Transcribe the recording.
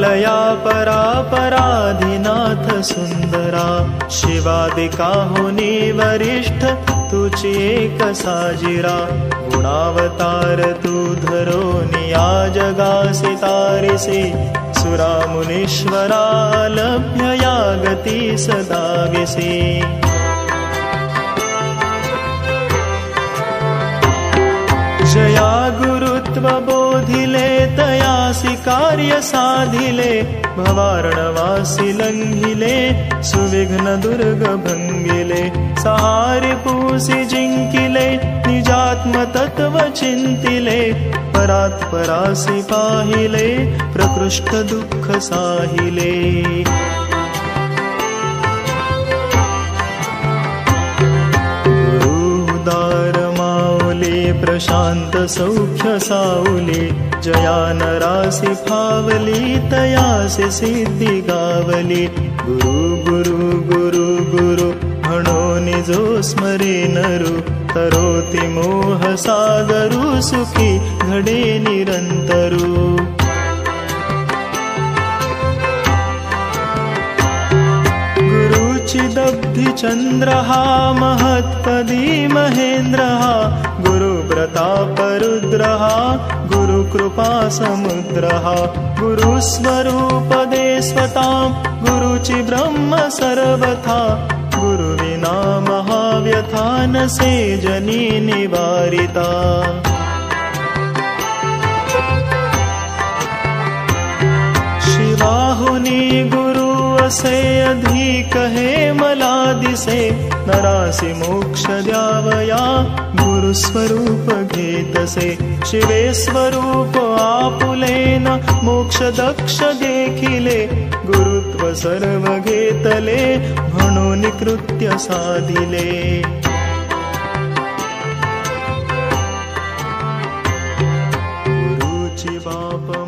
आलया परापराधिनाथ सुंदरा, शिवादिका होनी वरिष्ठ तुची एक साजिरा। गुणावतार तू धरोनी या जगासी तारिसी, सुरा मुनीश्वरा लभ्य या गती सदाविसी। जया गुरुत्व बोधिले तयासी कार्य साधिले, भवार्णवासी लंघिले सुविघ्न दुर्ग भंगिले। सहारि पूसी जिंकिले निजात्म तत्व चिंतिले, परात् परासी पाहिले प्रकृष्ट दुःख साहिले। प्रशांत सौख्य सावली, जया नरासी फावली तयासी सिद्धी गावली। गुरु गुरु गुरु गुरु म्हणोनी जो स्मरे नरु, तरोति मोह सागरु सुखी घडे निरंतरु। गुरुचिदब्धि चंद्रहा महत्पदी महेन्द्रहा, गुरुव्रतापरुद्रहा गुरुकृपा समुद्रहा। गुरुस्वरूपदे स्वतां गुरुचि ब्रह्म सर्वथा, गुरुविना महाव्यथा न से जनी निवारिता। शिवाहुनी गुरु असे अधिक हे मला दिसे, नरासी मोक्ष द्यावया गुरुस्वरूप घेतसे। शिवे स्वरूप आपुलेन मोक्ष दक्ष देखिले, गुरुत्व सर्व घेतले म्हणून कृत्य साधिले। गुरुची बाप